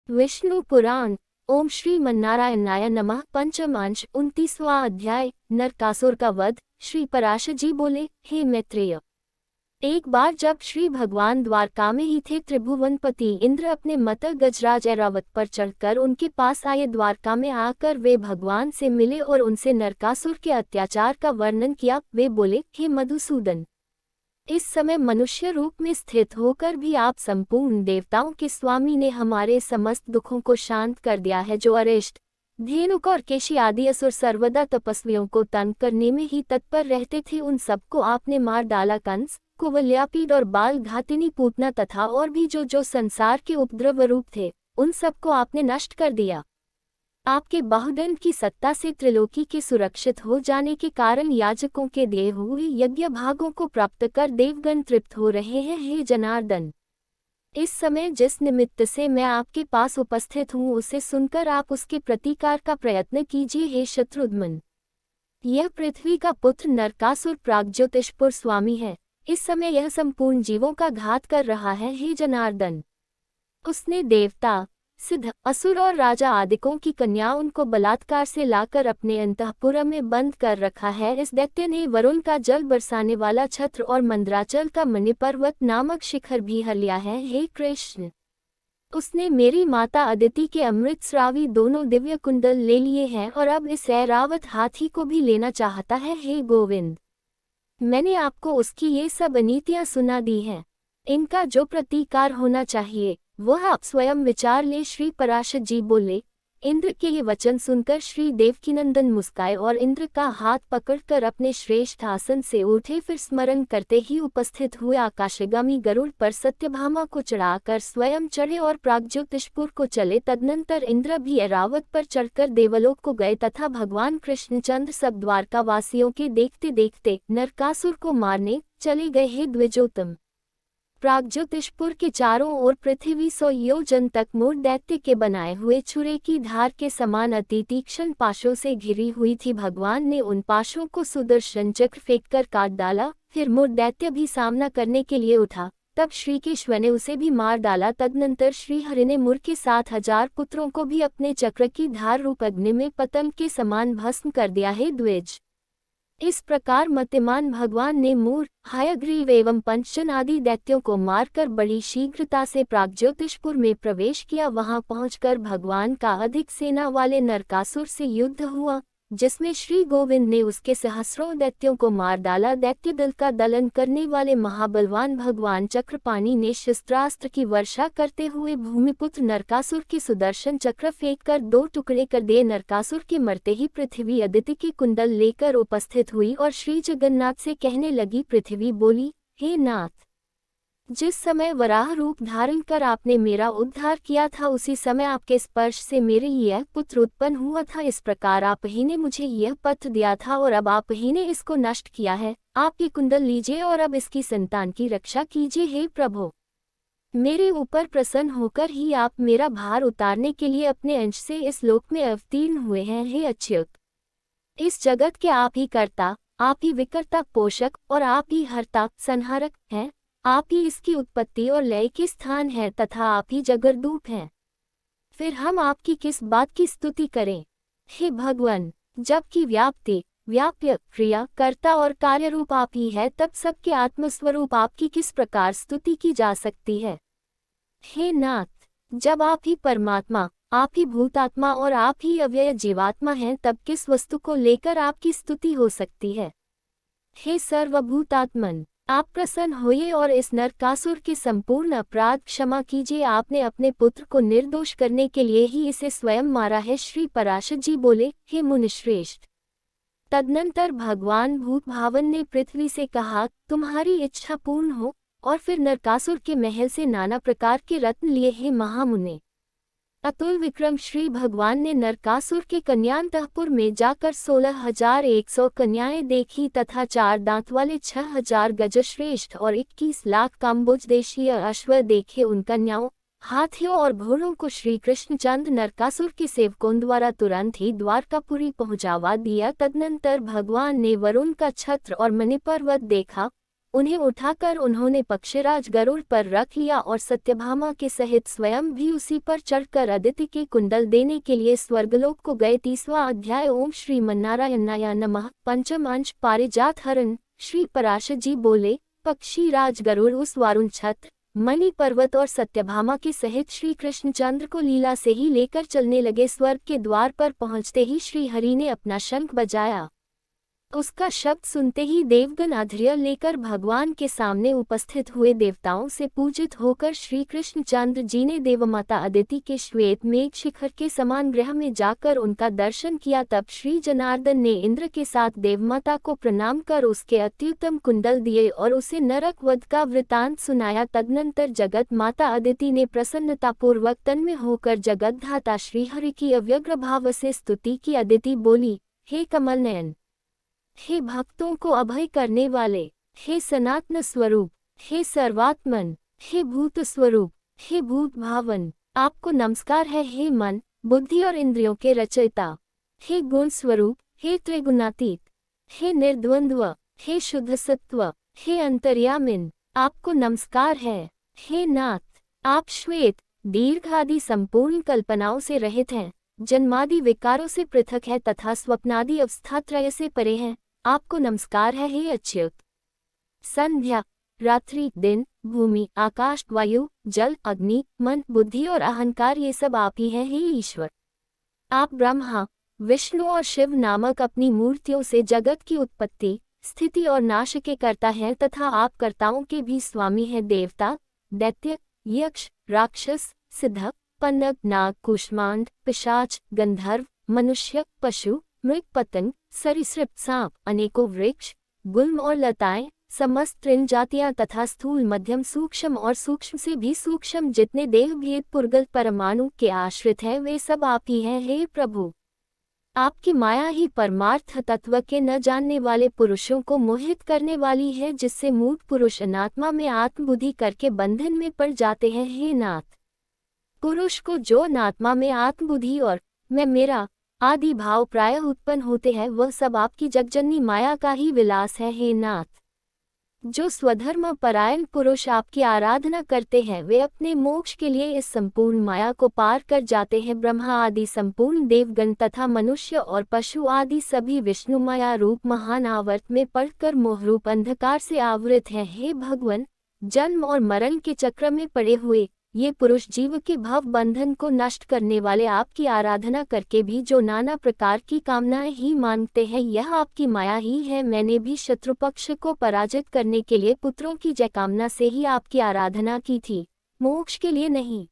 विष्णु पुराण। ओम श्री मन्नारायणाय नमः। पंचम अंश 29वां अध्याय। नरकासुर का वध। श्री पराशर जी बोले, हे मैत्रेय, एक बार जब श्री भगवान द्वारका में ही थे, त्रिभुवनपति इंद्र अपने मत गजराज ऐरावत पर चढ़कर उनके पास आए। द्वारका में आकर वे भगवान से मिले और उनसे नरकासुर के अत्याचार का वर्णन किया। वे बोले, हे मधुसूदन, इस समय मनुष्य रूप में स्थित होकर भी आप संपूर्ण देवताओं के स्वामी ने हमारे समस्त दुखों को शांत कर दिया है। जो अरिष्ट, धेनुक और केशी आदि असुर सर्वदा तपस्वियों को तंग करने में ही तत्पर रहते थे, उन सबको आपने मार डाला। कंस, कुवलयापीड और बाल घातिनी पूतना तथा और भी जो संसार के उपद्रव रूप थे, उन सबको आपने नष्ट कर दिया। आपके बाहुदंड की सत्ता से त्रिलोकी के सुरक्षित हो जाने के कारण याजकों के दिए हुए यज्ञ भागों को प्राप्त कर देवगण तृप्त हो रहे हैं। हे जनार्दन, इस समय जिस निमित्त से मैं आपके पास उपस्थित हूँ, उसे सुनकर आप उसके प्रतिकार का प्रयत्न कीजिए। हे शत्रुघ्न, यह पृथ्वी का पुत्र नरकासुर प्राग्ज्योतिषपुर स्वामी है। इस समय यह संपूर्ण जीवों का घात कर रहा है। हे जनार्दन, उसने देवता, सिद्ध, असुर और राजा आदिकों की कन्या उनको बलात्कार से लाकर अपने अंतःपुर में बंद कर रखा है। इस दैत्य ने वरुण का जल बरसाने वाला छत्र और मंद्राचल का मणिपर्वत नामक शिखर भी हर लिया है। हे कृष्ण, उसने मेरी माता अदिति के अमृतस्रावी दोनों दिव्य कुंडल ले लिए हैं और अब इस ऐरावत हाथी को भी लेना चाहता है। हे गोविंद, मैंने आपको उसकी ये सब अनीतियां सुना दी हैं। इनका जो प्रतिकार होना चाहिए वह आप स्वयं विचार ले। श्री पराशर जी बोले, इंद्र के ये वचन सुनकर श्री देवकीनंदन मुस्काए और इंद्र का हाथ पकड़कर अपने श्रेष्ठ आसन से उठे। फिर स्मरण करते ही उपस्थित हुए आकाशगामी गरुड़ पर सत्यभामा को चढ़ाकर स्वयं चढ़े और प्राग्ज्योतिषपुर को चले। तदनंतर इंद्र भी ऐरावत पर चढ़कर देवलोक को गए तथा भगवान कृष्णचंद्र सब द्वारका वासियों के देखते देखते नरकासुर को मारने चले गए। हे द्विजोत्तम, प्राग्ज्योतिषपुर के चारों ओर पृथ्वी 100 योजन तक मूढ़ दैत्य के बनाए हुए छुरे की धार के समान अति तीक्ष्ण पाशों से घिरी हुई थी। भगवान ने उन पाशों को सुदर्शन चक्र फेंककर काट डाला। फिर मूढ़ दैत्य भी सामना करने के लिए उठा, तब श्रीकेश्वर ने उसे भी मार डाला। तदनंतर श्रीहरि ने मूढ़ के 7,000 पुत्रों को भी अपने चक्र की धार रूप अग्नि में पतंग के समान भस्म कर दिया। हे द्विज, इस प्रकार मतिमान भगवान ने मूढ़, हयग्रीव एवं पंचजन आदि दैत्यों को मारकर बड़ी शीघ्रता से प्राग्ज्योतिषपुर में प्रवेश किया। वहां पहुंचकर भगवान का अधिक सेना वाले नरकासुर से युद्ध हुआ, जिसमें श्री गोविंद ने उसके सहस्रों दैत्यों को मार डाला। दैत्य दल का दलन करने वाले महाबलवान भगवान चक्रपाणि ने शस्त्रास्त्र की वर्षा करते हुए भूमिपुत्र नरकासुर के सुदर्शन चक्र फेंककर 2 टुकड़े कर दिए। नरकासुर के मरते ही पृथ्वी अदिति के कुंडल लेकर उपस्थित हुई और श्री जगन्नाथ से कहने लगी। पृथ्वी बोली, हे नाथ, जिस समय वराह रूप धारण कर आपने मेरा उद्धार किया था, उसी समय आपके स्पर्श से मेरे यह पुत्र उत्पन्न हुआ था। इस प्रकार आप ही ने मुझे यह पत्र दिया था और अब आप ही ने इसको नष्ट किया है। आप ये कुंडल लीजिए और अब इसकी संतान की रक्षा कीजिए। हे प्रभु, मेरे ऊपर प्रसन्न होकर ही आप मेरा भार उतारने के लिए अपने अंश से इस लोक में अवतीर्ण हुए हैं। हे अच्युत, इस जगत के आप ही कर्ता, आप ही विकर्ता, पोषक और आप ही हर्ता, संहारक हैं। आप ही इसकी उत्पत्ति और लय के स्थान है तथा आप ही जगद्रूप हैं। फिर हम आपकी किस बात की स्तुति करें? हे भगवान, जबकि व्याप्ति, व्याप्य, क्रिया, कर्ता और कार्य रूप आप ही है, तब सबके आत्मस्वरूप आपकी किस प्रकार स्तुति की जा सकती है? हे नाथ, जब आप ही परमात्मा, आप ही भूतात्मा और आप ही अव्यय जीवात्मा हैं, तब किस वस्तु को लेकर आपकी स्तुति हो सकती है? हे सर्वभूतात्मन, आप प्रसन्न होइए और इस नरकासुर के संपूर्ण अपराध क्षमा कीजिए। आपने अपने पुत्र को निर्दोष करने के लिए ही इसे स्वयं मारा है। श्री पराशर जी बोले, हे मुनिश्रेष्ठ, तदनंतर भगवान भूत भावन ने पृथ्वी से कहा, तुम्हारी इच्छा पूर्ण हो। और फिर नरकासुर के महल से नाना प्रकार के रत्न लिए। हे महामुने, अतुल विक्रम श्री भगवान ने नरकासुर के कन्यांतःपुर में जाकर 16,100 कन्याएं देखी तथा 4 दांत वाले 6,000 गजश्रेष्ठ और 21 लाख काम्बोज देशीय अश्व देखे। उन कन्याओं, हाथियों और घोड़ों को श्री कृष्णचंद्र नरकासुर के सेवकों द्वारा तुरंत ही द्वारकापुरी पहुंचावा दिया। तदनंतर भगवान ने वरुण का छत्र और मणिपर्वत देखा। उन्हें उठाकर उन्होंने पक्षीराज गरुड़ पर रख लिया और सत्यभामा के सहित स्वयं भी उसी पर चढ़कर अदिति के कुंडल देने के लिए स्वर्गलोक को गए। 30वां अध्याय। ओम श्री मन्नारायणाय नमः। पंचम अंश। पारिजात हरण। श्री पराशर जी बोले, पक्षीराज गरुड़ उस वारुण छत्र, मणि पर्वत और सत्यभामा के सहित श्री कृष्णचंद्र को लीला से ही लेकर चलने लगे। स्वर्ग के द्वार पर पहुंचते ही श्री हरि ने अपना शंख बजाया। उसका शब्द सुनते ही देवगण आधैर्य लेकर भगवान के सामने उपस्थित हुए। देवताओं से पूजित होकर श्री कृष्णचंद्र जी ने देवमाता अदिति के श्वेत मेघ शिखर के समान गृह में जाकर उनका दर्शन किया। तब श्री जनार्दन ने इंद्र के साथ देवमाता को प्रणाम कर उसके अत्युत्तम कुंडल दिए और उसे नरक वध का वृतांत सुनाया। तदनंतर जगत माता अदिति ने प्रसन्नतापूर्वक तन्मय होकर जगतधाता श्रीहरि की अव्यग्र भाव से स्तुति की। अदिति बोली, हे कमल नयन, हे भक्तों को अभय करने वाले, हे सनातन स्वरूप, हे सर्वात्मन, हे भूत स्वरूप, हे भूत भावन, आपको नमस्कार है। हे मन, बुद्धि और इंद्रियों के रचयिता, हे गुण स्वरूप, हे त्रिगुणातीत, हे निर्द्वंद्व, हे शुद्ध सत्व, हे अंतर्यामिन, आपको नमस्कार है। हे नाथ, आप श्वेत, दीर्घ आदि संपूर्ण कल्पनाओं से रहित हैं, जन्मादि विकारों से पृथक है तथा स्वप्नादि अवस्थात्रय से परे हैं, आपको नमस्कार है। हे अच्युत, संध्या, रात्रि, दिन, भूमि, आकाश, वायु, जल, अग्नि, मन, बुद्धि और अहंकार ये सब आप ही हैं। हे ईश्वर, आप ब्रह्मा, विष्णु और शिव नामक अपनी मूर्तियों से जगत की उत्पत्ति, स्थिति और नाश के कर्ता हैं तथा आप कर्ताओं के भी स्वामी हैं। देवता, दैत्य, यक्ष, राक्षस, सिद्धक, पन्नग, नाग, कुष्मांड, पिशाच, गंधर्व, मनुष्य, पशु, मृग, पतंग, सरीसृप, सांप, अनेकों वृक्ष, गुल्म और लताएं, समस्त तृण जातियां तथा स्थूल, मध्यम, सूक्ष्म और सूक्ष्म से भी सूक्ष्म जितने देह भेद पुर्गल परमाणु के आश्रित हैं, वे सब आप ही हैं। हे प्रभु, आपकी माया ही परमार्थ तत्व के न जानने वाले पुरुषों को मोहित करने वाली है, जिससे मूढ़ पुरुष अनात्मा में आत्मबुद्धि करके बंधन में पड़ जाते हैं। हे नाथ, पुरुष को जो अनात्मा में आत्मबुद्धि और मैं मेरा आदि भाव प्रायः उत्पन्न होते हैं, वह सब आपकी जगजननी माया का ही विलास है। हे नाथ, जो स्वधर्म परायण पुरुष आपकी आराधना करते हैं, वे अपने मोक्ष के लिए इस संपूर्ण माया को पार कर जाते हैं। ब्रह्मा आदि संपूर्ण देवगण तथा मनुष्य और पशु आदि सभी विष्णु माया रूप महान आवर्त में पड़कर मोहरूप अंधकार से आवृत हैं। हे भगवान, जन्म और मरण के चक्र में पड़े हुए ये पुरुष जीव के भव बंधन को नष्ट करने वाले आपकी आराधना करके भी जो नाना प्रकार की कामनाएं ही मांगते हैं, यह आपकी माया ही है। मैंने भी शत्रुपक्ष को पराजित करने के लिए पुत्रों की जय कामना से ही आपकी आराधना की थी, मोक्ष के लिए नहीं।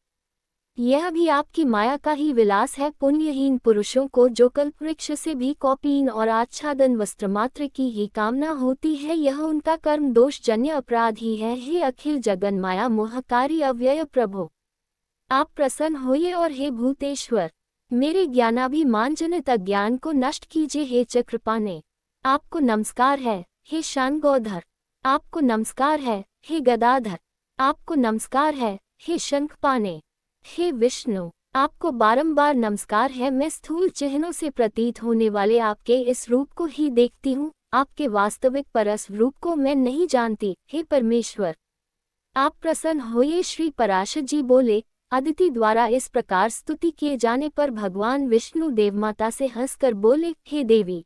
यह भी आपकी माया का ही विलास है। पुण्यहीन पुरुषों को जो कल्पवृक्ष से भी कौपीन और आच्छादन वस्त्र मात्र की ही कामना होती है, यह उनका कर्म दोष जन्य अपराध ही है। हे अखिल जगन माया मोहकारी अव्यय प्रभु, आप प्रसन्न होइए और हे भूतेश्वर, मेरे ज्ञानाभिमान जनित अज्ञान को नष्ट कीजिए। हे चक्रपाणे, आपको नमस्कार है। हे शानगोधर, आपको नमस्कार है। हे गदाधर, आपको नमस्कार है। हे शंखपाणे, हे विष्णु, आपको बारंबार नमस्कार है। मैं स्थूल चिन्हों से प्रतीत होने वाले आपके इस रूप को ही देखती हूँ, आपके वास्तविक परस रूप को मैं नहीं जानती। हे परमेश्वर, आप प्रसन्न होइए। श्री पराशर जी बोले, अदिति द्वारा इस प्रकार स्तुति किए जाने पर भगवान विष्णु देवमाता से हंसकर बोले, हे देवी,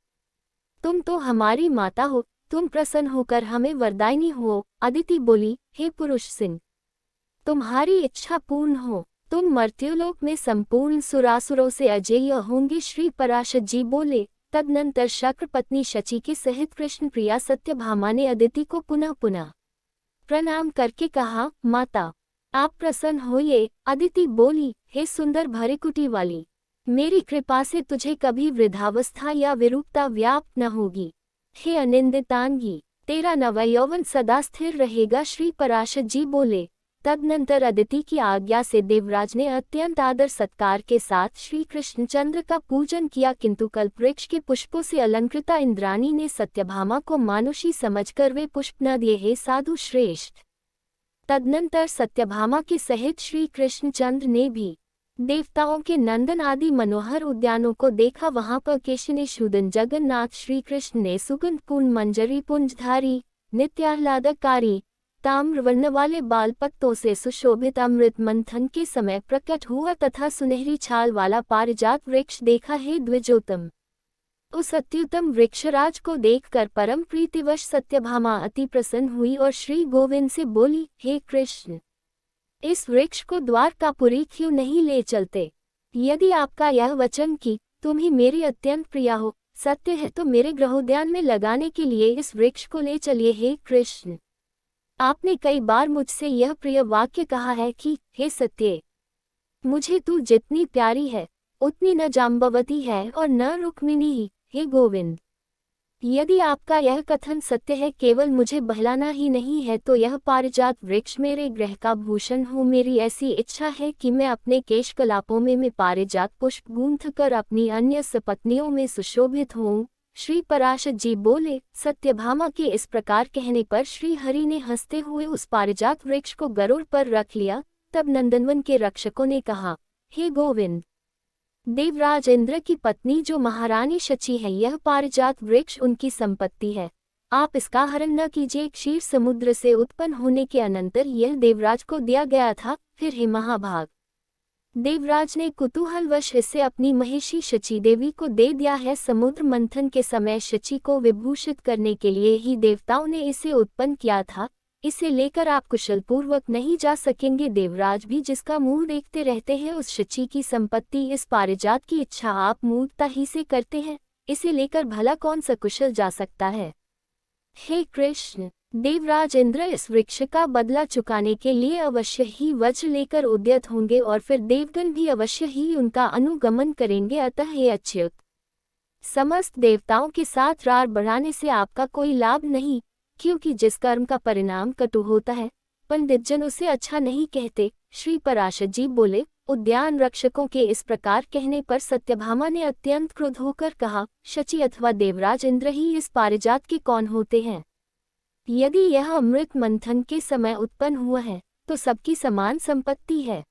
तुम तो हमारी माता हो, तुम प्रसन्न होकर हमें वरदायिनी हो। अदिति बोली, हे पुरुष सिंह, तुम्हारी इच्छा पूर्ण हो, तुम मर्त्युलोक में संपूर्ण सुरासुरों से अजेय होंगे। श्री पराशर जी बोले, तदनंतर शक्र पत्नी शची के सहित कृष्ण प्रिया सत्यभामा ने अदिति को पुनः पुनः प्रणाम करके कहा, माता, आप प्रसन्न होइए। अदिति बोली, हे सुंदर भरिकुटी वाली, मेरी कृपा से तुझे कभी वृद्धावस्था या विरूपता व्याप्त न होगी। हे अनिंदितांगी, तेरा नवयौवन सदा स्थिर रहेगा। श्री पराशर जी बोले, तदनंतर अदिति की आज्ञा से देवराज ने अत्यंत आदर सत्कार के साथ श्री कृष्णचंद्र का पूजन किया, किंतु कल्पवृक्ष के पुष्पों से अलंकृता इंद्राणी ने सत्यभामा को मानुषी समझकर वे पुष्प न दिए। हे साधु श्रेष्ठ, तदनंतर सत्यभामा के सहित श्री कृष्णचंद्र ने भी देवताओं के नंदन आदि मनोहर उद्यानों को देखा। वहां पर केशिनी शूदन जगन्नाथ श्री कृष्ण ने सुगंधपूर्ण मंजरी पुंजधारी नित्याह्लादकारी ताम्रवर्ण वाले बाल पत्तों से सुशोभित अमृत मंथन के समय प्रकट हुआ तथा सुनहरी छाल वाला पारिजात वृक्ष देखा है द्विजोत्तम। उस अत्युत्तम वृक्षराज को देखकर परम प्रीतिवश सत्यभामा अति प्रसन्न हुई और श्री गोविंद से बोली, हे कृष्ण, इस वृक्ष को द्वारकापुरी क्यों नहीं ले चलते? यदि आपका यह वचन कि तुम ही मेरी अत्यंत प्रिया हो सत्य है तो मेरे गृहोद्यान में लगाने के लिए इस वृक्ष को ले चलिए। हे कृष्ण, आपने कई बार मुझसे यह प्रिय वाक्य कहा है कि हे सत्य, मुझे तू जितनी प्यारी है उतनी न जाम्बवती है और न रुक्मिणी ही। हे गोविंद, यदि आपका यह कथन सत्य है, केवल मुझे बहलाना ही नहीं है तो यह पारिजात वृक्ष मेरे गृह का भूषण हो। मेरी ऐसी इच्छा है कि मैं अपने केश कलापों में पारिजात पुष्प गूंथ कर अपनी अन्य सपत्नियों में सुशोभित हूँ। श्री पराशर जी बोले, सत्यभामा के इस प्रकार कहने पर श्री हरि ने हंसते हुए उस पारिजात वृक्ष को गरुड़ पर रख लिया। तब नंदनवन के रक्षकों ने कहा, हे गोविंद, देवराज इंद्र की पत्नी जो महारानी शची है, यह पारिजात वृक्ष उनकी संपत्ति है, आप इसका हरण न कीजिए। क्षीर समुद्र से उत्पन्न होने के अनंतर यह देवराज को दिया गया था। फिर हे महाभाग, देवराज ने कुतूहलवश इसे अपनी महिषी शची देवी को दे दिया है। समुद्र मंथन के समय शची को विभूषित करने के लिए ही देवताओं ने इसे उत्पन्न किया था। इसे लेकर आप कुशलपूर्वक नहीं जा सकेंगे। देवराज भी जिसका मुंह देखते रहते हैं, उस शची की संपत्ति इस पारिजात की इच्छा आप मूर्खता ही से करते हैं। इसे लेकर भला कौन सा कुशल जा सकता है? हे कृष्ण, देवराज इंद्र इस वृक्ष का बदला चुकाने के लिए अवश्य ही वज्र लेकर उद्यत होंगे और फिर देवगण भी अवश्य ही उनका अनुगमन करेंगे। अतः हे अच्युत, समस्त देवताओं के साथ रार बढ़ाने से आपका कोई लाभ नहीं, क्योंकि जिस कर्म का परिणाम कटु होता है पंडितजन उसे अच्छा नहीं कहते। श्री पराशर जी बोले, उद्यान रक्षकों के इस प्रकार कहने पर सत्यभामा ने अत्यंत क्रुद्ध होकर कहा, शची अथवा देवराज इंद्र ही इस पारिजात के कौन होते हैं? यदि यह अमृत मंथन के समय उत्पन्न हुआ है तो सबकी समान संपत्ति है,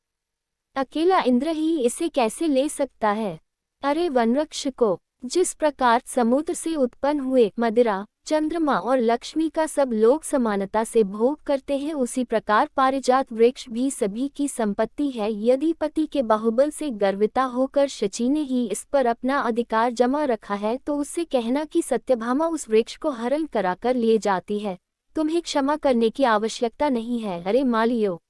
अकेला इंद्र ही इसे कैसे ले सकता है? अरे वनवृक्ष को जिस प्रकार समुद्र से उत्पन्न हुए मदिरा, चंद्रमा और लक्ष्मी का सब लोग समानता से भोग करते हैं, उसी प्रकार पारिजात वृक्ष भी सभी की संपत्ति है। यदि पति के बाहुबल से गर्विता होकर शची ने ही इस पर अपना अधिकार जमा रखा है तो उससे कहना कि सत्यभामा उस वृक्ष को हरण कराकर लिए जाती है। तुम्हें क्षमा करने की आवश्यकता नहीं है। अरे मालियो,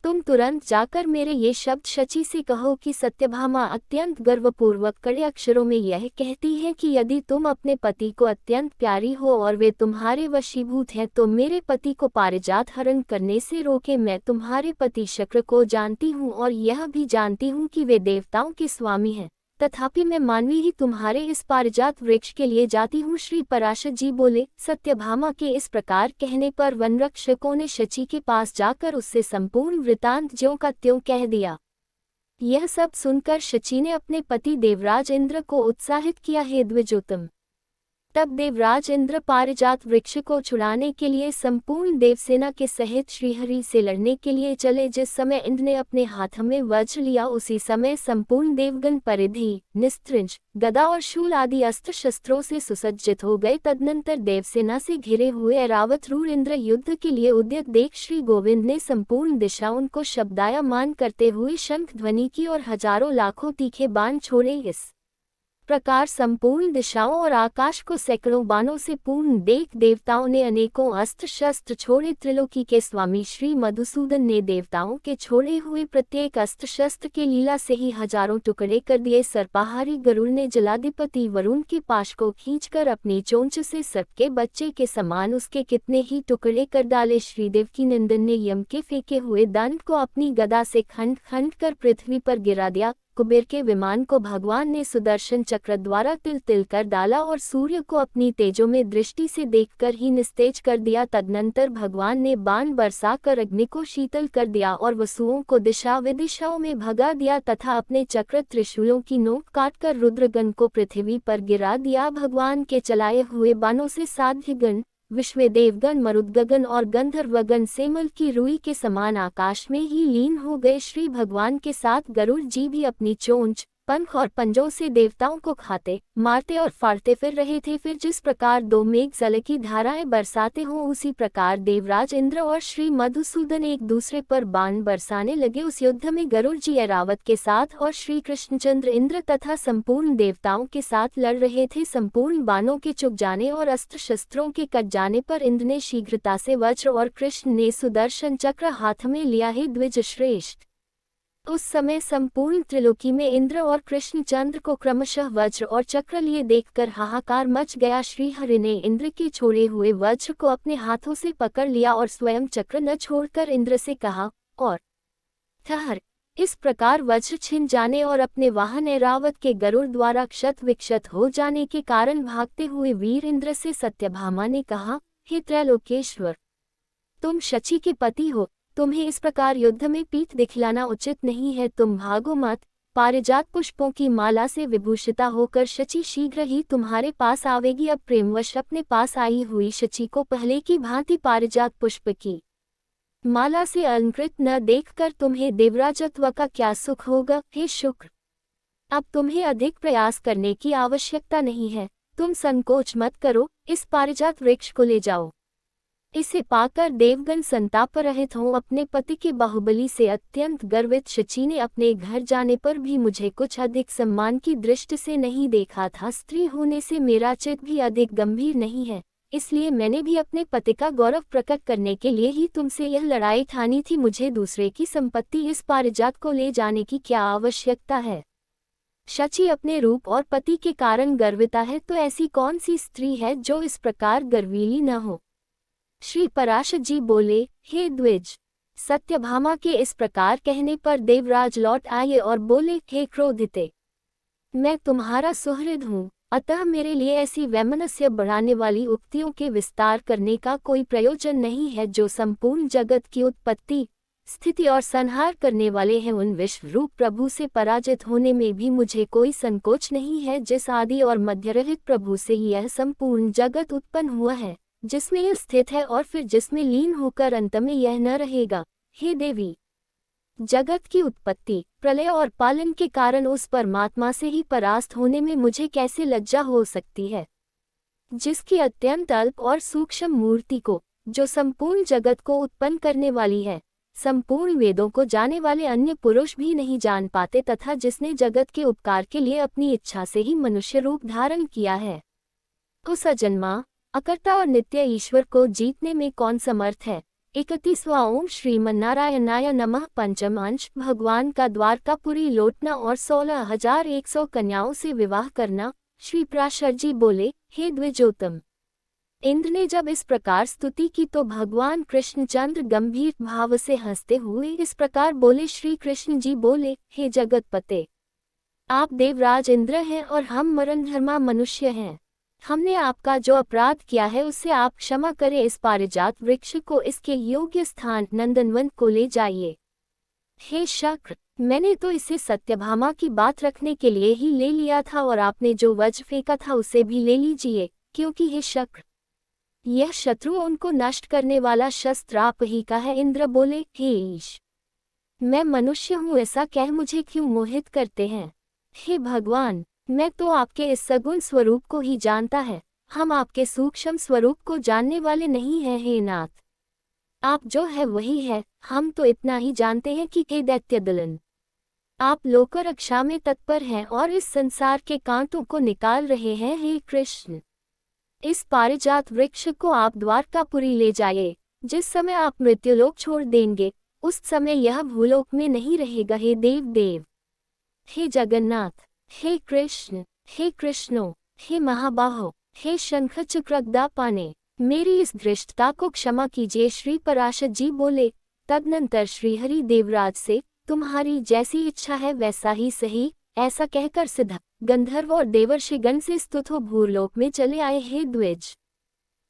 तुम तुरंत जाकर मेरे ये शब्द शची से कहो कि सत्यभामा अत्यंत गर्वपूर्वक कड़े अक्षरों में यह कहती है कि यदि तुम अपने पति को अत्यंत प्यारी हो और वे तुम्हारे वशीभूत हैं तो मेरे पति को पारिजात हरण करने से रोके। मैं तुम्हारे पति शक्र को जानती हूँ और यह भी जानती हूँ कि वे देवताओं के स्वामी हैं, तथापि मैं मानवी ही तुम्हारे इस पारिजात वृक्ष के लिए जाती हूँ। श्री पराशर जी बोले, सत्यभामा के इस प्रकार कहने पर वनरक्षकों ने शची के पास जाकर उससे संपूर्ण वृतांत ज्यों का त्यों कह दिया। यह सब सुनकर शची ने अपने पति देवराज इंद्र को उत्साहित किया, हे द्विजोत्तम। तब देवराज इंद्र पारिजात वृक्ष को छुड़ाने के लिए संपूर्ण देवसेना के सहित श्रीहरि से लड़ने के लिए चले। जिस समय इंद्र ने अपने हाथ में वज्र लिया उसी समय संपूर्ण देवगण परिधि, निस्त्रिंज, गदा और शूल आदि अस्त्र शस्त्रों से सुसज्जित हो गए। तदनंतर देवसेना से घिरे हुए ऐरावत रूढ़ इंद्र युद्ध के लिए उद्यत देख श्री गोविंद ने संपूर्ण दिशाओं को शब्दायमान करते हुए शंख ध्वनि की और हजारों लाखों तीखे बाण छोड़े। इस प्रकार संपूर्ण दिशाओं और आकाश को सैकड़ों बाणों से पूर्ण देख देवताओं ने अनेकों अस्त्र शस्त्र छोड़े। त्रिलोकी के स्वामी श्री मधुसूदन ने देवताओं के छोड़े हुए प्रत्येक अस्त्र शस्त्र के लीला से ही हजारों टुकड़े कर दिए। सर्पाहारी गरुड़ ने जलाधिपति वरुण के पाश को खींचकर अपनी चोंच से सर्प के बच्चे के समान उसके कितने ही टुकड़े कर डाले। श्रीदेव की नंदन ने यम के फेंके हुए दंड को अपनी गदा से खंड खंड कर पृथ्वी पर गिरा दिया। कुबेर के विमान को भगवान ने सुदर्शन चक्र द्वारा तिल तिल कर डाला और सूर्य को अपनी तेजों में दृष्टि से देखकर ही निस्तेज कर दिया। तदनंतर भगवान ने बाण बरसाकर अग्नि को शीतल कर दिया और वसुओं को दिशा विदिशाओं में भगा दिया तथा अपने चक्र त्रिशूलों की नोक काटकर रुद्रगण को पृथ्वी पर गिरा दिया। भगवान के चलाए हुए बाणों से साध्यगण, विश्वदेवगण, मरुदगण और गंधर्वगण सेमल की रुई के समान आकाश में ही लीन हो गए। श्री भगवान के साथ गरुड़ जी भी अपनी चोंच, पंख और पंजों से देवताओं को खाते, मारते और फाड़ते फिर रहे थे। फिर जिस प्रकार दो मेघ जल की धाराएं बरसाते हों, उसी प्रकार देवराज इंद्र और श्री मधुसूदन एक दूसरे पर बाण बरसाने लगे। उस युद्ध में गरुड़ जी ऐरावत के साथ और श्री कृष्णचंद्र इंद्र तथा संपूर्ण देवताओं के साथ लड़ रहे थे। संपूर्ण बाणों के चुक जाने और अस्त्र शस्त्रों के कट जाने पर इंद्र ने शीघ्रता से वज्र और कृष्ण ने सुदर्शन चक्र हाथ में लिया। है द्विज श्रेष्ठ, उस समय संपूर्ण त्रिलोकी में इंद्र और कृष्णचंद्र को क्रमशः वज्र और चक्र लिए देखकर हाहाकार मच गया। श्रीहरि ने इंद्र के छोड़े हुए वज्र को अपने हाथों से पकड़ लिया और स्वयं चक्र न छोड़कर इंद्र से कहा, और ठहर। इस प्रकार वज्र छिन जाने और अपने वाहन ऐरावत के गरुड़ द्वारा क्षत विक्षत हो जाने के कारण भागते हुए वीर इंद्र से सत्यभामा ने कहा, हे त्रैलोकेश्वर, तुम शची के पति हो, तुम्हें इस प्रकार युद्ध में पीठ दिखलाना उचित नहीं है। तुम भागो मत। पारिजात पुष्पों की माला से विभूषिता होकर शची शीघ्र ही तुम्हारे पास आवेगी। अब प्रेमवश अपने पास आई हुई शची को पहले की भांति पारिजात पुष्प की माला से अलंकृत न देखकर तुम्हें देवराजत्व का क्या सुख होगा। हे शुक्र, अब तुम्हें अधिक प्रयास करने की आवश्यकता नहीं है। तुम संकोच मत करो, इस पारिजात वृक्ष को ले जाओ। इसे पाकर देवगण संताप रहित हों। अपने पति के बाहुबली से अत्यंत गर्वित शची ने अपने घर जाने पर भी मुझे कुछ अधिक सम्मान की दृष्टि से नहीं देखा था। स्त्री होने से मेरा चित्त भी अधिक गंभीर नहीं है, इसलिए मैंने भी अपने पति का गौरव प्रकट करने के लिए ही तुमसे यह लड़ाई ठानी थी। मुझे दूसरे की संपत्ति इस पारिजात को ले जाने की क्या आवश्यकता है। शची अपने रूप और पति के कारण गर्विता है, तो ऐसी कौन सी स्त्री है जो इस प्रकार गर्वीली न हो। श्री पराशर जी बोले, हे द्विज, सत्यभामा के इस प्रकार कहने पर देवराज लौट आए और बोले, हे क्रोधिते, मैं तुम्हारा सुहृद हूँ, अतः मेरे लिए ऐसी वैमनस्य बढ़ाने वाली उक्तियों के विस्तार करने का कोई प्रयोजन नहीं है। जो संपूर्ण जगत की उत्पत्ति, स्थिति और संहार करने वाले हैं, उन विश्व रूप प्रभु से पराजित होने में भी मुझे कोई संकोच नहीं है। जिस आदि और मध्यरहित प्रभु से यह संपूर्ण जगत उत्पन्न हुआ है, जिसमें यह स्थित है और फिर जिसमें लीन होकर अंत में यह न रहेगा। हे देवी, जगत की उत्पत्ति, प्रलय और पालन के कारण उस परमात्मा से ही परास्त होने में मुझे कैसे लज्जा हो सकती है, जिसकी अत्यंत अल्प और सूक्ष्म मूर्ति को, जो संपूर्ण जगत को उत्पन्न करने वाली है, संपूर्ण वेदों को जाने वाले अन्य पुरुष भी नहीं जान पाते, तथा जिसने जगत के उपकार के लिए अपनी इच्छा से ही मनुष्य रूप धारण किया है, उस अजन्मा, अकर्ता और नित्य ईश्वर को जीतने में कौन समर्थ है। 31वां ओम श्रीमन्नारायणाय नमः। पंचम अंश, भगवान का द्वारकापुरी लौटना और 16,100 कन्याओं से विवाह करना। श्री पराशर जी बोले, हे द्विजोत्तम, इंद्र ने जब इस प्रकार स्तुति की तो भगवान कृष्णचंद्र गंभीर भाव से हंसते हुए इस प्रकार बोले। श्री कृष्ण जी बोले, हे जगतपते, आप देवराज इंद्र हैं और हम मरणधर्मा मनुष्य हैं। हमने आपका जो अपराध किया है उससे आप क्षमा करें। इस पारिजात वृक्ष को इसके योग्य स्थान नंदनवन को ले जाइए। हे शक्र, मैंने तो इसे सत्यभामा की बात रखने के लिए ही ले लिया था, और आपने जो वज्र फेंका था उसे भी ले लीजिए, क्योंकि हे शक्र, यह शत्रु उनको नष्ट करने वाला शस्त्र आप ही का है। इंद्र बोले, हे ईश, मैं मनुष्य हूँ, ऐसा कह मुझे क्यों मोहित करते हैं। हे भगवान, मैं तो आपके इस सगुण स्वरूप को ही जानता है, हम आपके सूक्ष्म स्वरूप को जानने वाले नहीं हैं। हे नाथ, आप जो है वही है, हम तो इतना ही जानते हैं कि हे दैत्यदलन, आप लोक रक्षा में तत्पर हैं और इस संसार के कांटों को निकाल रहे हैं। हे कृष्ण, इस पारिजात वृक्ष को आप द्वारकापुरी ले जाइए। जिस समय आप मृत्युलोक छोड़ देंगे, उस समय यह भूलोक में नहीं रहेगा। हे देव, हे जगन्नाथ, हे कृष्ण, हे कृष्णो, हे महाबाहो, हे शंख चक्रगदा पाने, मेरी इस धृष्टता को क्षमा कीजिए। श्री पराशर जी बोले, तदनंतर श्रीहरि देवराज से, तुम्हारी जैसी इच्छा है वैसा ही सही, ऐसा कहकर सिद्ध गंधर्व और देवर्षिगण से स्तुत हो भूलोक में चले आए। हे द्विज,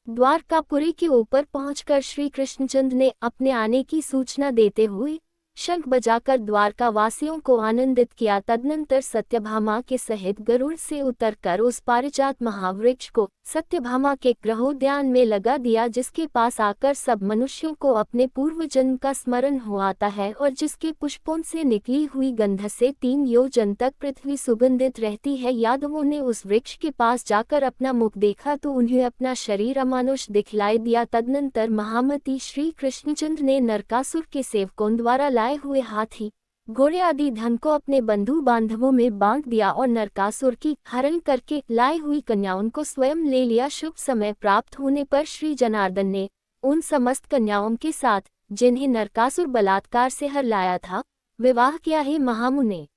द्वारकापुरी के ऊपर पहुंचकर श्री कृष्णचंद्र ने अपने आने की सूचना देते हुए शंख बजाकर द्वारका वासियों को आनंदित किया। तदनंतर सत्यभामा के सहित गरुड़ से उतरकर उस पारिजात महावृक्ष को सत्यभामा के ग्रहोद्यान में लगा दिया, जिसके पास आकर सब मनुष्यों को अपने पूर्व जन्म का स्मरण हो आता है और जिसके पुष्पों से निकली हुई गंध से 3 योजन तक पृथ्वी सुगंधित रहती है। यादवों ने उस वृक्ष के पास जाकर अपना मुख देखा तो उन्हें अपना शरीर अमानुष दिखलाई दिया। तदनंतर महामती श्री कृष्णचंद्र ने नरकासुर के सेवकों द्वारा लाए हुए हाथी, घोड़े आदि धन को अपने बंधु बांधवों में बांट दिया और नरकासुर की हरण करके लाई हुई कन्याओं को स्वयं ले लिया। शुभ समय प्राप्त होने पर श्री जनार्दन ने उन समस्त कन्याओं के साथ, जिन्हें नरकासुर बलात्कार से हर लाया था, विवाह किया है। महामुने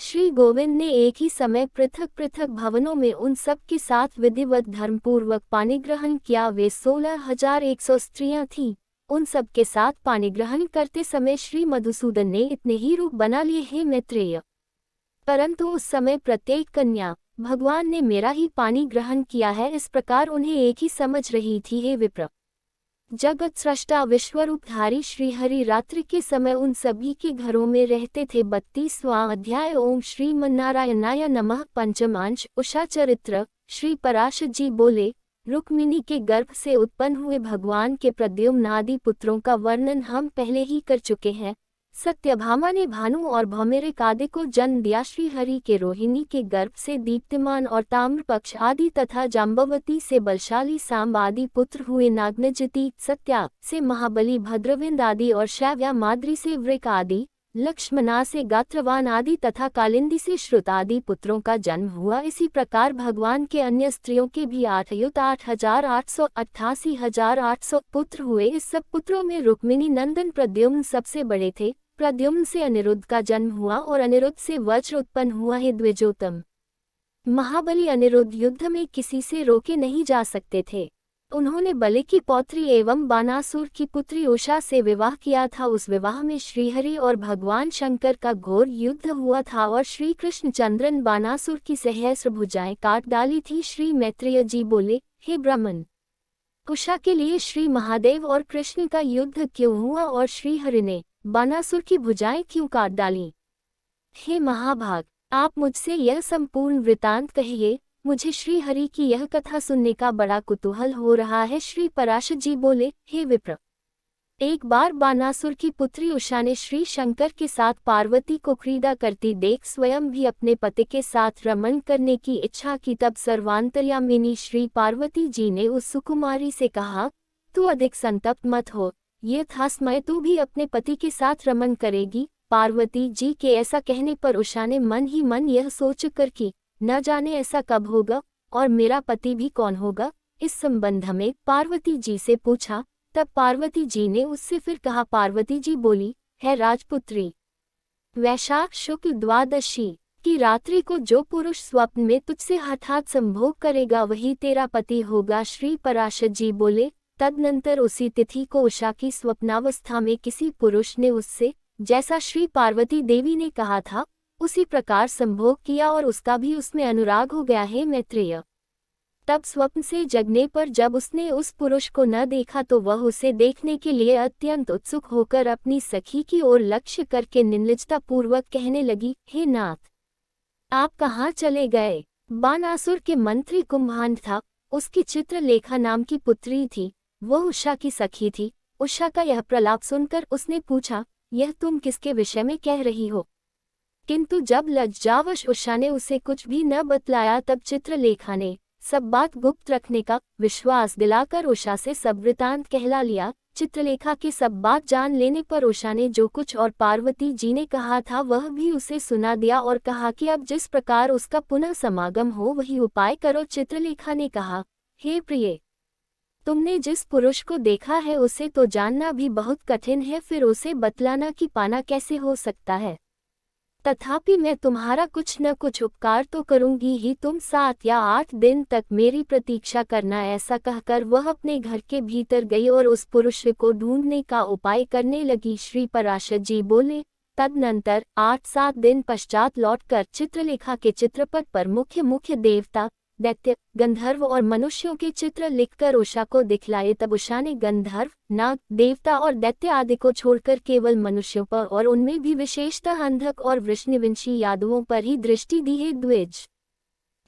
श्री गोविंद ने एक ही समय पृथक पृथक भवनों में उन सब के साथ विधिवत धर्मपूर्वक पानी ग्रहण किया। वे 16,100 स्त्रियां थीं। उन सब के साथ पानी ग्रहण करते समय श्री मधुसूदन ने इतने ही रूप बना लिए हैं मैत्रेय। परंतु उस समय प्रत्येक कन्या भगवान ने मेरा ही पानी ग्रहण किया है, इस प्रकार उन्हें एक ही समझ रही थी। हे विप्र, जगत सृष्टा विश्वरूपधारी श्रीहरि रात्रि के समय उन सभी के घरों में रहते थे। 32वां अध्याय। ओम श्री मन्नारायणाय नमः। पंचमांश। उषा चरित्र। श्री पराशर जी बोले, रुक्मिणी के गर्भ से उत्पन्न हुए भगवान के प्रद्युम्न आदि पुत्रों का वर्णन हम पहले ही कर चुके हैं। सत्यभामा ने भानु और भौमिरिक आदि को जन्म दिया। श्रीहरि के रोहिणी के गर्भ से दीप्तिमान और ताम्रपक्ष आदि तथा जाम्बवती से बलशाली सांब आदि पुत्र हुए। नागनजती सत्या से महाबली भद्रविंद आदि और शैव्या माद्री से वृक आदि, लक्ष्मणा से गात्रवान आदि तथा कालिंदी से श्रुत आदि पुत्रों का जन्म हुआ। इसी प्रकार भगवान के अन्य स्त्रियों के भी 8,888,800 पुत्र हुए। इस सब पुत्रों में रुक्मिणी नंदन प्रद्युम्न सबसे बड़े थे। प्रद्युम्न से अनिरुद्ध का जन्म हुआ और अनिरुद्ध से वज्र उत्पन्न हुआ है। द्विजोतम महाबली अनिरुद्ध युद्ध में किसी से रोके नहीं जा सकते थे। उन्होंने बलि की पौत्री एवं बानासुर की पुत्री उषा से विवाह किया था। उस विवाह में श्रीहरि और भगवान शंकर का घोर युद्ध हुआ था और श्री कृष्णचंद्र ने बानासुर की सहस्र भुजाएं काट डाली थी। श्री मैत्रेय जी बोले, हे ब्राह्मण, उषा के लिए श्री महादेव और कृष्ण का युद्ध क्यों हुआ और श्रीहरि ने बानासुर की भुजाएं क्यों काट डाली? हे महाभाग, आप मुझसे यह संपूर्ण वृतांत कहिए। मुझे श्री हरि की यह कथा सुनने का बड़ा कुतूहल हो रहा है। श्री पराशर जी बोले, हे विप्र, एक बार बानासुर की पुत्री उषा ने श्री शंकर के साथ पार्वती को क्रीड़ा करती देख स्वयं भी अपने पति के साथ रमण करने की इच्छा की। तब सर्वांतर्यामिनी श्री पार्वती जी ने उस सुकुमारी से कहा, तू अधिक संतप्त मत हो, ये था समय तू भी अपने पति के साथ रमण करेगी। पार्वती जी के ऐसा कहने पर उषा ने मन ही मन यह सोचकर कि न जाने ऐसा कब होगा और मेरा पति भी कौन होगा, इस संबंध में पार्वती जी से पूछा। तब पार्वती जी ने उससे फिर कहा। पार्वती जी बोली, है राजपुत्री, वैशाख शुक्ल द्वादशी की रात्रि को जो पुरुष स्वप्न में तुझसे हठात संभोग करेगा वही तेरा पति होगा। श्री पराशर जी बोले, तदनंतर उसी तिथि को उषा की स्वप्नावस्था में किसी पुरुष ने उससे, जैसा श्री पार्वती देवी ने कहा था, उसी प्रकार संभोग किया और उसका भी उसमें अनुराग हो गया है। मैत्रेय, तब स्वप्न से जगने पर जब उसने उस पुरुष को न देखा तो वह उसे देखने के लिए अत्यंत उत्सुक होकर अपनी सखी की ओर लक्ष्य करके निर्लज्जता पूर्वक कहने लगी, हे नाथ, आप कहाँ चले गए? बानासुर के मंत्री कुंभांड था, उसकी चित्रलेखा नाम की पुत्री थी, वह उषा की सखी थी। उषा का यह प्रलाप सुनकर उसने पूछा, यह तुम किसके विषय में कह रही हो? किंतु जब लज्जावश उषा ने उसे कुछ भी न बतलाया तब चित्रलेखा ने सब बात गुप्त रखने का विश्वास दिलाकर उषा से सब वृतांत कहला लिया। चित्रलेखा के सब बात जान लेने पर उषा ने जो कुछ और पार्वती जी ने कहा था वह भी उसे सुना दिया और कहा कि अब जिस प्रकार उसका पुनः समागम हो वही उपाय करो। चित्रलेखा ने कहा, हे प्रिय, तुमने जिस पुरुष को देखा है उसे तो जानना भी बहुत कठिन है, फिर उसे बतलाना कि पाना कैसे हो सकता है। तथापि मैं तुम्हारा कुछ न कुछ उपकार तो करूंगी ही, तुम 7 या 8 दिन तक मेरी प्रतीक्षा करना। ऐसा कहकर वह अपने घर के भीतर गई और उस पुरुष को ढूंढने का उपाय करने लगी। श्री पराशर जी बोले, तदनंतर 8-7 दिन पश्चात लौटकर चित्रलेखा के चित्रपट पर मुख्य मुख्य देवता दैत्य, गंधर्व और मनुष्यों के चित्र लिखकर उषा को दिखलाए। तब उषा ने गंधर्व, नाग, देवता और दैत्य आदि को छोड़कर केवल मनुष्यों पर और उनमें भी विशेषतः अंधक और वृषनिवंशी यादवों पर ही दृष्टि दी है। द्विज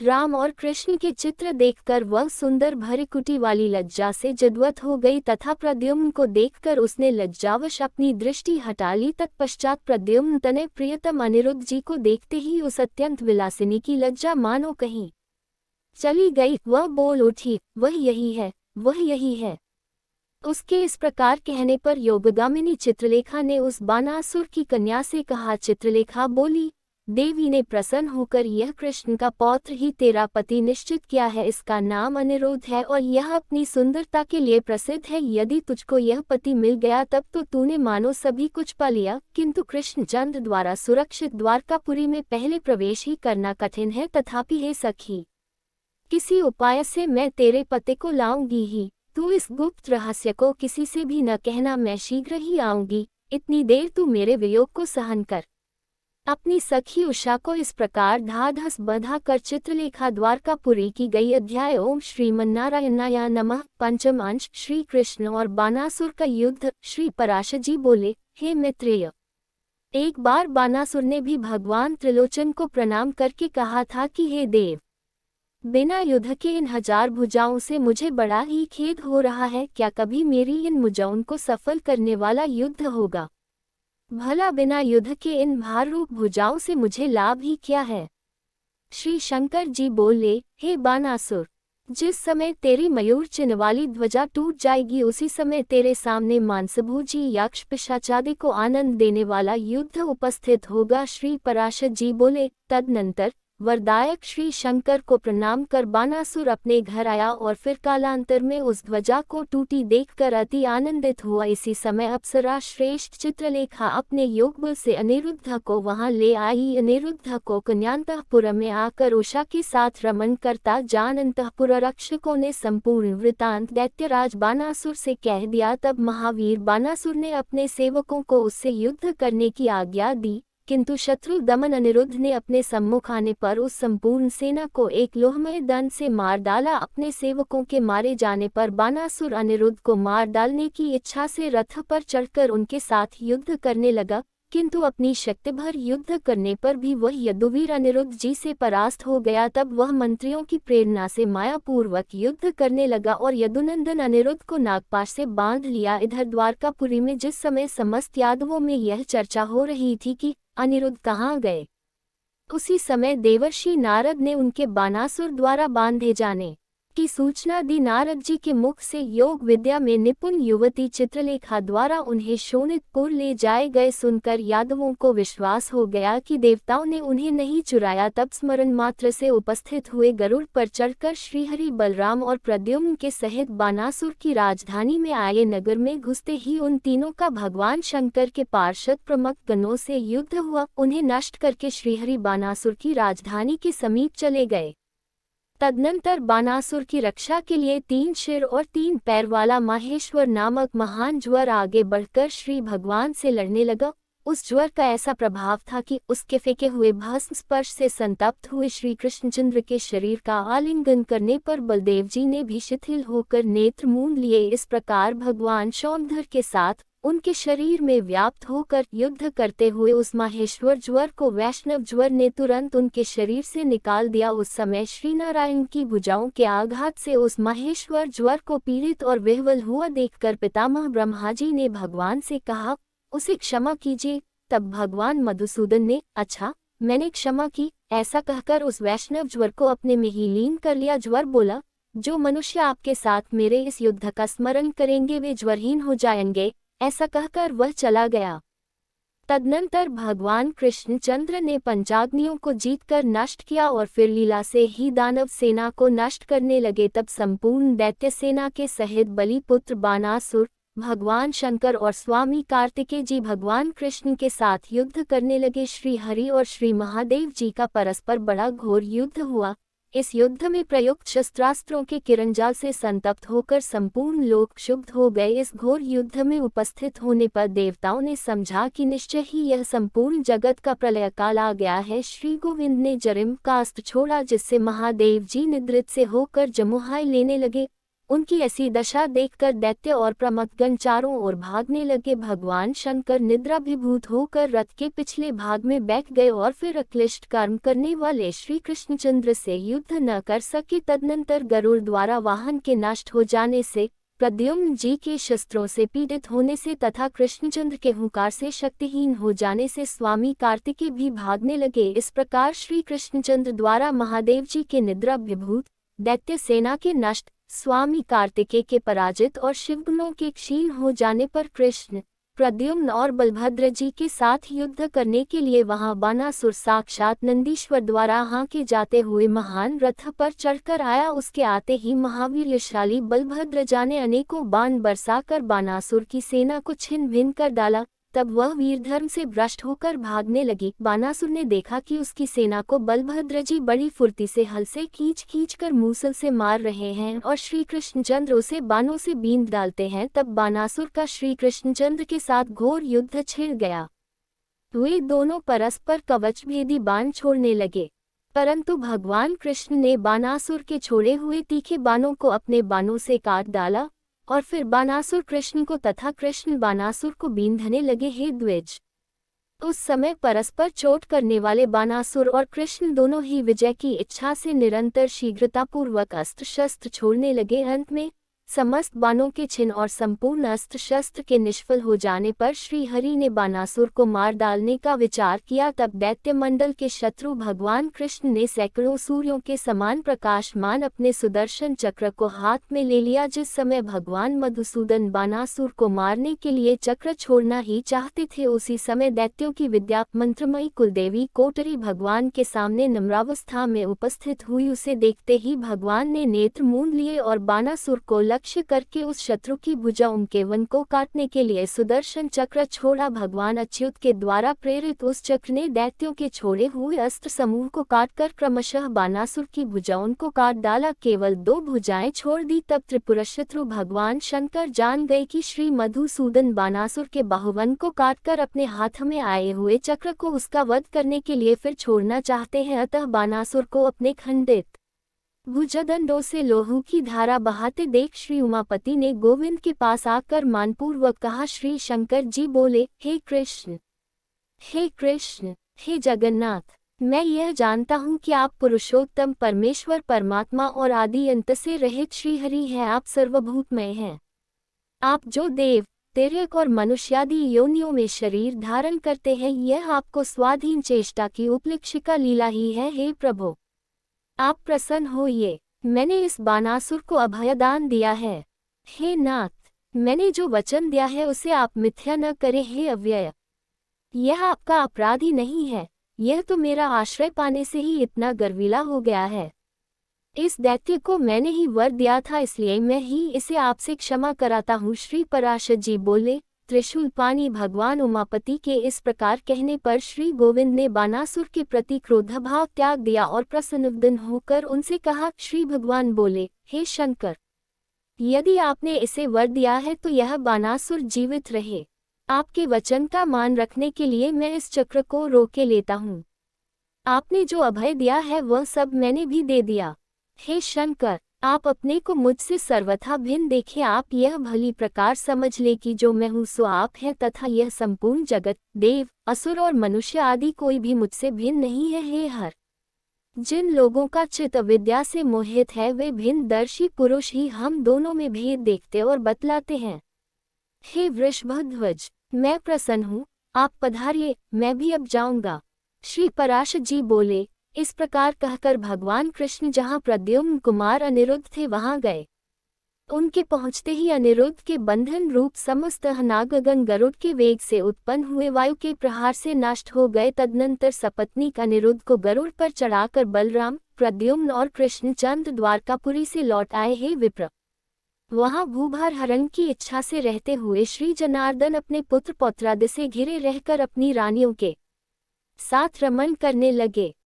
राम और कृष्ण के चित्र देखकर वह सुंदर भरिकुटी वाली लज्जा से जद्वत हो गई तथा प्रद्युम्न को देखकर उसने लज्जावश अपनी दृष्टि हटा ली। तत्पश्चात प्रद्युम्न तने प्रियतम अनिरुद्ध जी को देखते ही उस अत्यंत विलासिनी की लज्जा मानो कहीं चली गई। वह बोल उठी, वह यही है, वह यही है। उसके इस प्रकार कहने पर योगगामिनी चित्रलेखा ने उस बानासुर की कन्या से कहा। चित्रलेखा बोली, देवी ने प्रसन्न होकर यह कृष्ण का पौत्र ही तेरा पति निश्चित किया है। इसका नाम अनिरुद्ध है और यह अपनी सुंदरता के लिए प्रसिद्ध है। यदि तुझको यह पति मिल गया तब तो तूने मानो सभी कुछ पा लिया, किंतु कृष्णचंद्र द्वारा सुरक्षित द्वारकापुरी में पहले प्रवेश ही करना कठिन है। तथापि हे सखी, किसी उपाय से मैं तेरे पति को लाऊंगी ही। तू इस गुप्त रहस्य को किसी से भी न कहना, मैं शीघ्र ही आऊंगी। इतनी देर तू मेरे वियोग को सहन कर। अपनी सखी उषा को इस प्रकार ढाढ़स बंधा कर चित्रलेखा द्वारकापुरी की गई। अध्याय ओम श्रीमन्नारायणाय नमः। पंचम अंश। श्री कृष्ण और बानासुर का युद्ध। श्री पराशर जी बोले, हे मैत्रेय, एक बार बानासुर ने भी भगवान त्रिलोचन को प्रणाम करके कहा था कि हे देव, बिना युद्ध के इन 1000 भुजाओं से मुझे बड़ा ही खेद हो रहा है। क्या कभी मेरी इन भुजाओं को सफल करने वाला युद्ध होगा? भला बिना युद्ध के इन भार रूप भुजाओं से मुझे लाभ ही क्या है? श्री शंकर जी बोले, हे बानासुर, जिस समय तेरी मयूर चिन्ह वाली ध्वजा टूट जाएगी उसी समय तेरे सामने मांसभोजी यक्ष पिशाचादि को आनंद देने वाला युद्ध उपस्थित होगा। श्री पराशर जी बोले, तदनंतर वरदायक श्री शंकर को प्रणाम कर बानासुर अपने घर आया और फिर कालांतर में उस ध्वजा को टूटी देखकर अति आनंदित हुआ। इसी समय अप्सरा श्रेष्ठ चित्रलेखा अपने योगबल से अनिरुद्ध को वहां ले आई। अनिरुद्ध को कन्यांतःपुर में आकर उषा के साथ रमन करता जान अंतःपुर रक्षकों ने संपूर्ण वृतांत दैत्यराज बानासुर से कह दिया। तब महावीर बानासुर ने अपने सेवकों को उससे युद्ध करने की आज्ञा दी, किंतु शत्रु दमन अनिरुद्ध ने अपने सम्मुख आने पर उस संपूर्ण सेना को एक लोहमय दंड से मार डाला। अपने सेवकों के मारे जाने पर बानासुर अनिरुद्ध को मार डालने की इच्छा से रथ पर चढ़कर उनके साथ युद्ध करने लगा, किंतु अपनी शक्ति भर युद्ध करने पर भी वह यदुवीर अनिरुद्ध जी से परास्त हो गया। तब वह मंत्रियों की प्रेरणा से मायापूर्वक युद्ध करने लगा और यदुनंदन अनिरुद्ध को नागपाश से बांध लिया। इधर द्वारकापुरी में जिस समय समस्त यादवों में यह चर्चा हो रही थी कि अनिरुद्ध कहाँ गए, उसी समय देवर्षि नारद ने उनके बानासुर द्वारा बांधे जाने की सूचना दी। नारद जी के मुख से योग विद्या में निपुण युवती चित्रलेखा द्वारा उन्हें शोणितपुर ले जाए गए सुनकर यादवों को विश्वास हो गया कि देवताओं ने उन्हें नहीं चुराया। तब स्मरण मात्र से उपस्थित हुए गरुड़ पर चढ़कर श्रीहरि बलराम और प्रद्युम्न के सहित बानासुर की राजधानी में आए। नगर में घुसते ही उन तीनों का भगवान शंकर के पार्षद प्रमुख गणों से युद्ध हुआ। उन्हें नष्ट करके श्रीहरि बानासुर की राजधानी के समीप चले गए। तदनंतर बानासुर की रक्षा के लिए 3 सिर और 3 पैर वाला माहेश्वर नामक महान ज्वर आगे बढ़कर श्री भगवान से लड़ने लगा। उस ज्वर का ऐसा प्रभाव था कि उसके फेंके हुए भस्म स्पर्श से संतप्त हुए श्री कृष्णचंद्र के शरीर का आलिंगन करने पर बलदेव जी ने भी शिथिल होकर नेत्र मूंद लिए। इस प्रकार भगवान सौंधर के साथ उनके शरीर में व्याप्त होकर युद्ध करते हुए उस माहेश्वर ज्वर को वैष्णव ज्वर ने तुरंत उनके शरीर से निकाल दिया। उस समय श्रीनारायण की भुजाओं के आघात से उस माहेश्वर ज्वर को पीड़ित और विह्वल हुआ देखकर पितामह ब्रह्मा जी ने भगवान से कहा, उसे क्षमा कीजिए। तब भगवान मधुसूदन ने, अच्छा, मैंने क्षमा की, ऐसा कहकर उस वैष्णव ज्वर को अपने में ही लीन कर लिया। ज्वर बोला, जो मनुष्य आपके साथ मेरे इस युद्ध का स्मरण करेंगे वे ज्वरहीन हो जाएंगे। ऐसा कहकर वह चला गया। तदनंतर भगवान कृष्णचंद्र ने पंचाग्नियों को जीतकर नष्ट किया और फिर लीला से ही दानव सेना को नष्ट करने लगे। तब संपूर्ण दैत्य सेना के सहित बलिपुत्र बानासुर, भगवान शंकर और स्वामी कार्तिकेय जी भगवान कृष्ण के साथ युद्ध करने लगे। श्री हरि और श्री महादेव जी का परस्पर बड़ा घोर युद्ध हुआ। इस युद्ध में प्रयुक्त शस्त्रास्त्रों के किरणजाल से संतप्त होकर संपूर्ण लोक क्षुब्ध हो गए। इस घोर युद्ध में उपस्थित होने पर देवताओं ने समझा कि निश्चय ही यह संपूर्ण जगत का प्रलय काल आ गया है। श्री गोविंद ने जरिम का अस्त्र छोड़ा, जिससे महादेव जी निद्रित से होकर जमुहाई लेने लगे। उनकी ऐसी दशा देखकर दैत्य और प्रमथगण चारों ओर भागने लगे। भगवान शंकर निद्राभिभूत होकर रथ के पिछले भाग में बैठ गए और फिर अक्लिष्ट कर्म करने वाले श्री कृष्णचंद्र से युद्ध न कर सके। तदनंतर गरुड़ द्वारा वाहन के नष्ट हो जाने से, प्रद्युम्न जी के शस्त्रों से पीड़ित होने से तथा कृष्णचंद्र के हुंकार से शक्तिहीन हो जाने से स्वामी कार्तिकेय भी भागने लगे। इस प्रकार श्री कृष्णचंद्र द्वारा महादेव जी के निद्राभिभूत, दैत्य सेना के नष्ट, स्वामी कार्तिकेय के पराजित और शिवगुणों के क्षीण हो जाने पर कृष्ण, प्रद्युम्न और बलभद्र जी के साथ युद्ध करने के लिए वहां बानासुर साक्षात नंदीश्वर द्वारा हांके जाते हुए महान रथ पर चढ़कर आया। उसके आते ही महावीरशाली बलभद्र जी ने अनेकों बाण बरसाकर बानासुर की सेना को छिन्न भिन्न कर डाला। तब वह वीरधर्म से भ्रष्ट होकर भागने लगी। बानासुर ने देखा कि उसकी सेना को बलभद्र जी बड़ी फुर्ती से हल से खींच कर मूसल से मार रहे हैं और श्री कृष्णचंद्र उसे बाणों से बींध डालते हैं। तब बानासुर का श्री कृष्णचंद्र के साथ घोर युद्ध छिड़ गया। वे दोनों परस्पर कवच भेदी बाण छोड़ने लगे, परंतु भगवान कृष्ण ने बानासुर के छोड़े हुए तीखे बाणों को अपने बाणों से काट डाला और फिर बानासुर कृष्ण को तथा कृष्ण बानासुर को बींधने लगे। हे द्विज, उस समय परस्पर चोट करने वाले बानासुर और कृष्ण दोनों ही विजय की इच्छा से निरंतर शीघ्रतापूर्वक अस्त्र शस्त्र छोड़ने लगे। अंत में समस्त बाणों के छिन्न और संपूर्ण अस्त्र शस्त्र के निष्फल हो जाने पर श्री हरि ने बानासुर को मार डालने का विचार किया। तब दैत्य मंडल के शत्रु भगवान कृष्ण ने सैकड़ों सूर्यों के समान प्रकाशमान अपने सुदर्शन चक्र को हाथ में ले लिया। जिस समय भगवान मधुसूदन बानासुर को मारने के लिए चक्र छोड़ना ही चाहते थे, उसी समय दैत्यों की विद्या मंत्रमयी कुलदेवी कोटरी भगवान के सामने नम्रावस्था में उपस्थित हुई। उसे देखते ही भगवान ने नेत्र मूंद लिए और बानासुर को लक्ष्य करके उस शत्रु की भुजा उनकेवन को काटने के लिए सुदर्शन चक्र छोड़ा। भगवान अच्युत के द्वारा प्रेरित उस चक्र ने दैत्यों के छोड़े हुए अस्त्र समूह को काटकर क्रमशः बानासुर की भुजाओं को काट डाला, केवल 2 भुजाएं छोड़ दी। तब त्रिपुरशत्रु भगवान शंकर जान गए कि श्री मधुसूदन बानासुर के बाहुवन को काटकर अपने हाथ में आए हुए चक्र को उसका वध करने के लिए फिर छोड़ना चाहते हैं। अतः बानासुर को अपने खंडित भुजदंडों से लोहू की धारा बहाते देख श्री उमापति ने गोविंद के पास आकर मानपूर्वक कहा। श्री शंकर जी बोले, हे कृष्ण, हे कृष्ण, हे जगन्नाथ, मैं यह जानता हूँ कि आप पुरुषोत्तम परमेश्वर परमात्मा और आदि अंत से रहित श्रीहरि हैं। आप सर्वभूतमय हैं। आप जो देव, तिर्यक और मनुष्यादि योनियों में शरीर धारण करते हैं, यह आपको स्वाधीन चेष्टा की उपलक्षिका लीला ही है। हे प्रभु, आप प्रसन्न होइए। मैंने इस बानासुर को अभयदान दिया है। हे नाथ, मैंने जो वचन दिया है उसे आप मिथ्या न करें। हे अव्यय, यह आपका अपराध ही नहीं है, यह तो मेरा आश्रय पाने से ही इतना गर्वीला हो गया है। इस दैत्य को मैंने ही वर दिया था, इसलिए मैं ही इसे आपसे क्षमा कराता हूँ। श्री पराशर जी बोले, त्रिशूल पानी भगवान उमापति के इस प्रकार कहने पर श्री गोविंद ने बानासुर के प्रति क्रोधभाव त्याग दिया और प्रसन्नवदन होकर उनसे कहा। श्री भगवान बोले, हे शंकर, यदि आपने इसे वर दिया है तो यह बानासुर जीवित रहे। आपके वचन का मान रखने के लिए मैं इस चक्र को रोके लेता हूँ। आपने जो अभय दिया है वह सब मैंने भी दे दिया। हे शंकर, आप अपने को मुझसे सर्वथा भिन्न देखें। आप यह भली प्रकार समझ ले कि जो मैं हूँ सो आप हैं तथा यह संपूर्ण जगत, देव, असुर और मनुष्य आदि कोई भी मुझसे भिन्न नहीं है। हे हर, जिन लोगों का चित्त विद्या से मोहित है वे भिन्न दर्शी पुरुष ही हम दोनों में भेद देखते और बतलाते हैं। हे वृषभध्वज, मैं प्रसन्न हूँ, आप पधारिए, मैं भी अब जाऊंगा। श्री पराशर जी बोले। इस प्रकार कहकर भगवान कृष्ण जहाँ प्रद्युम्न कुमार अनिरुद्ध थे वहां गए। उनके पहुंचते ही अनिरुद्ध के बंधन रूप समस्त नागगण गरुड़ के वेग से उत्पन्न हुए वायु के प्रहार से नष्ट हो गए। तदनंतर सपत्नीक अनिरुद्ध को गरुड़ पर चढ़ाकर बलराम, प्रद्युम्न और कृष्णचंद्र द्वारकापुरी से लौट आए। हे विप्र, वहां भूभार हरण की इच्छा से रहते हुए श्री जनार्दन अपने पुत्र पौत्रादि से घिरे रहकर अपनी रानियों के साथ रमण करने लगे।